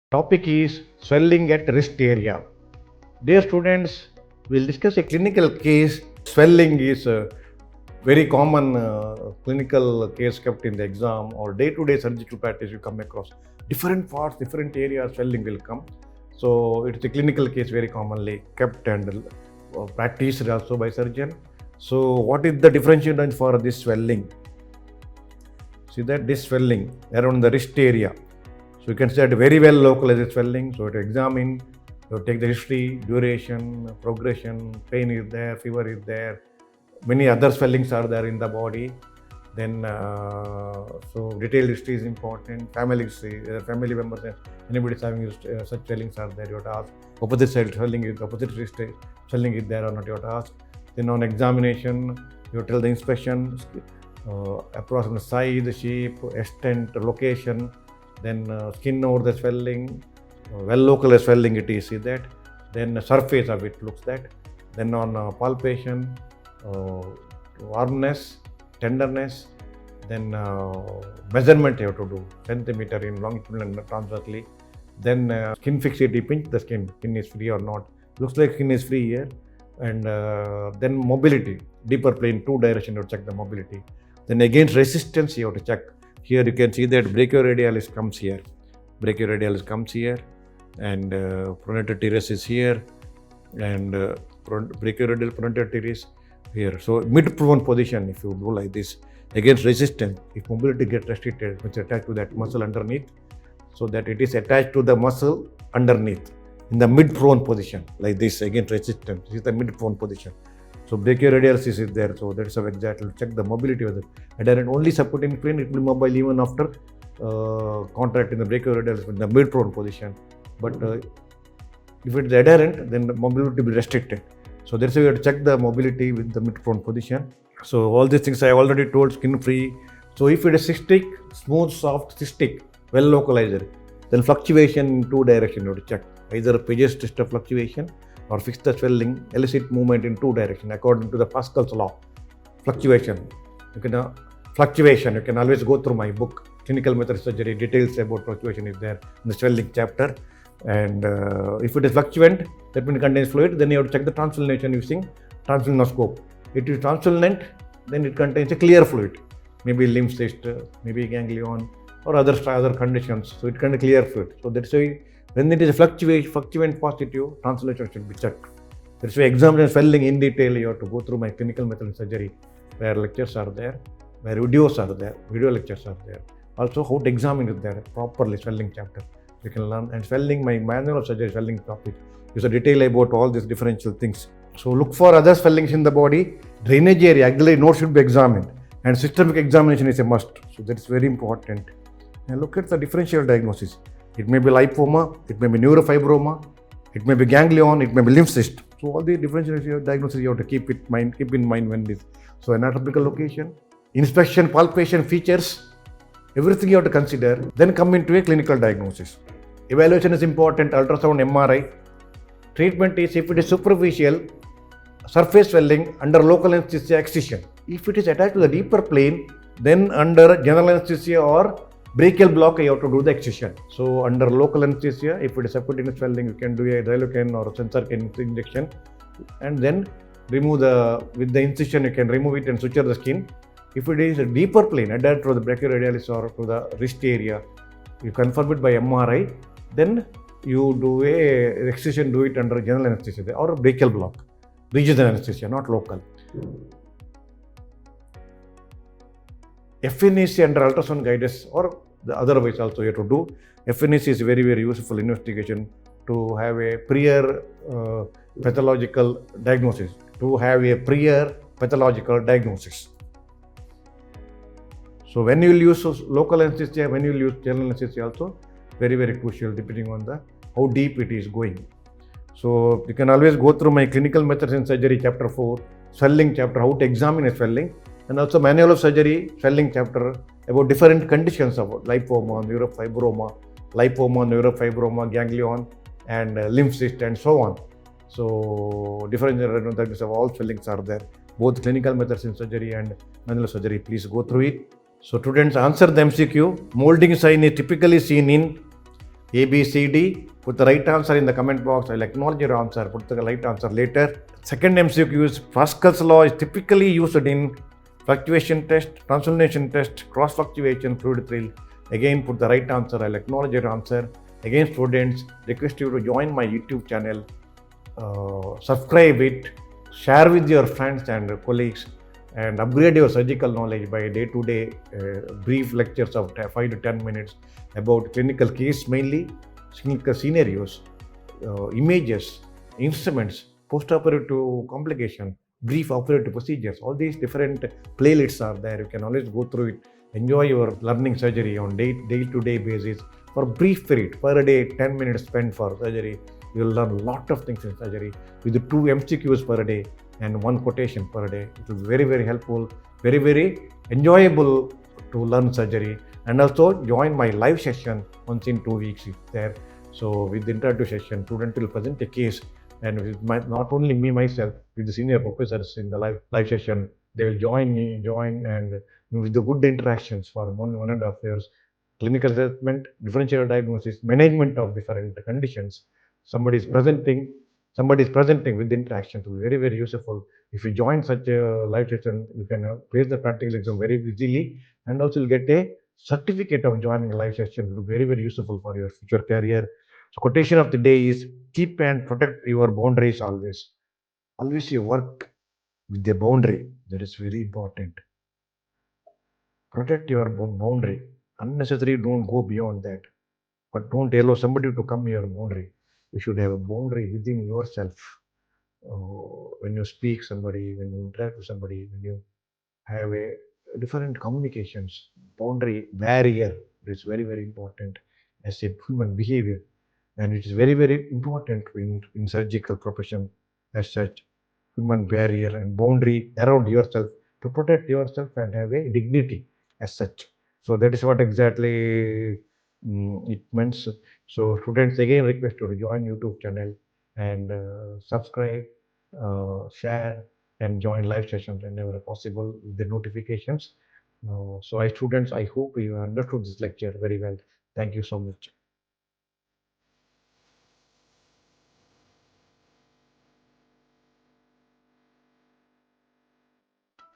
Topic is swelling at wrist area. Dear students, we'll discuss a clinical case. Swelling is a very common clinical case kept in the exam or day-to-day surgical practice. You come across different parts, different areas, swelling will come. So it's a clinical case very commonly kept and practiced also by surgeon. So what is the differentiation for this swelling? See that this swelling around the wrist area. So you can see that very well localized swelling. So to examine, you take the history, duration, progression, pain is there, fever is there, many other swellings are there in the body. Then, so detailed history is important. Family history, family members, anybody is having such swellings are there. You have to ask. Opposite side swelling is opposite wrist swelling is there or not. You have to ask. Then on examination, you tell the inspection, approximate size, shape, extent, location. Then skin over the swelling, well localized swelling it is, see that. Then surface of it looks that. Then on palpation, warmness, tenderness, then measurement you have to do, centimeter in longitudinal and transversely. Then skin fixity, pinch the skin is free or not. Looks like skin is free here. And then mobility, deeper plane, 2 direction you have to check the mobility. Then against resistance you have to check. Here you can see that brachioradialis comes here. Brachioradialis comes here and pronator teres is here and brachioradial pronator teres here. So mid-prone position if you do like this against resistance, if mobility gets restricted, it's attached to that muscle underneath, so that it is attached to the muscle underneath in the mid-prone position like this against resistance. This is the mid-prone position. So brachioradialis is there, so that's how exactly check the mobility of the adherent. Only supporting plane, it will be mobile even after contracting the brachioradialis in the mid-prone position. But if it is adherent, then the mobility will be restricted. So that's why you have to check the mobility with the mid-prone position. So all these things I already told, skin free. So if it is cystic, smooth, soft, cystic, well localized, then fluctuation in 2 directions you have to check. Either piezo fluctuation or fix the swelling, elicit movement in 2 directions according to the Pascal's law. Fluctuation. You can always go through my book, Clinical Method Surgery, details about fluctuation is there in the swelling chapter. And if it is fluctuant, that means it contains fluid, then you have to check the translumination using transluminoscope. It is transluminant, then it contains a clear fluid, maybe lymph cyst, maybe ganglion, or other conditions. So it contains clear fluid. So that's why when it is a fluctuant positive, translumination should be checked. That's why examination swelling in detail, you have to go through my clinical method surgery, where lectures are there, where videos are there, video lectures are there. Also how to examine it there properly, swelling chapter. You can learn, and swelling, my manual of surgery swelling topic is a detail about all these differential things. So look for other swellings in the body, drainage area, axillary node should be examined, and systemic examination is a must. So that's very important. And look at the differential diagnosis. It may be lipoma, it may be neurofibroma, it may be ganglion, it may be lymph cyst. So all the differential diagnosis you have to keep in mind when this. So anatomical location, inspection, palpation, features, everything you have to consider. Then come into a clinical diagnosis. Evaluation is important, ultrasound, MRI. Treatment is if it is superficial, surface swelling under local anesthesia, excision. If it is attached to the deeper plane, then under general anesthesia or brachial block, you have to do the excision. So under local anesthesia, if it is subcutaneous swelling, you can do a Dilocan or Sensorcan injection, and then remove with the incision, you can remove it and suture the skin. If it is a deeper plane, adhered to the brachioradialis or to the wrist area, you confirm it by MRI, then you do a excision, do it under general anesthesia or brachial block, regional anesthesia, not local. FNAC under ultrasound guidance or the otherwise also you have to do. FNAC is very, very useful investigation to have a prior pathological diagnosis. So when you will use local anesthesia, when you will use general anesthesia also, very, very crucial depending on how deep it is going. So you can always go through my clinical methods in surgery chapter 4, swelling chapter, how to examine a swelling, and also manual of surgery swelling chapter about different conditions of lipoma, neurofibroma, ganglion, and lymph cyst, and so on. So different diagnosis of all swellings are there, both clinical methods in surgery and manual surgery. Please go through it. So students, answer the MCQ. Molding sign is typically seen in A, B, C, D. Put the right answer in the comment box. I'll acknowledge your answer. Put the right answer later. Second MCQ is Pascal's law is typically used in fluctuation test, transformation test, cross fluctuation, fluid thrill. Again, put the right answer. I'll acknowledge your answer. Again, students, request you to join my YouTube channel, subscribe it, share with your friends and colleagues, and upgrade your surgical knowledge by day-to-day brief lectures of 5 to 10 minutes about clinical case mainly, clinical scenarios, images, instruments, post-operative complication, brief operative procedures. All these different playlists are there. You can always go through it. Enjoy your learning surgery on day-to-day basis for brief period. Per day, 10 minutes spent for surgery. You will learn a lot of things in surgery with 2 MCQs per day and 1 quotation per day. It will be very, very helpful, very, very enjoyable to learn surgery. And also join my live session once in 2 weeks if there. So with the interactive session, student will present a case, and with not only me myself, with the senior professors in the live session, they will join and with the good interactions for 1.5 years. Clinical assessment, differential diagnosis, management of different conditions. Somebody is presenting, with interaction to be very, very useful. If you join such a live session, you can face the practical exam very easily, and also you'll get a certificate of joining a live session. It will be very, very useful for your future career. So quotation of the day is keep and protect your boundaries always. Always you work with the boundary. That is very important. Protect your boundary. Unnecessary, don't go beyond that. But don't allow somebody to come your boundary. You should have a boundary within yourself. When you speak somebody, when you interact with somebody, when you have a different communications, boundary, barrier is very, very important as a human behavior. And it is very, very important in surgical profession as such, human barrier and boundary around yourself to protect yourself and have a dignity as such. So that is what exactly it means. So students again request you to join YouTube channel and subscribe, share, and join live sessions whenever possible with the notifications. So I students, I hope you understood this lecture very well. Thank you so much.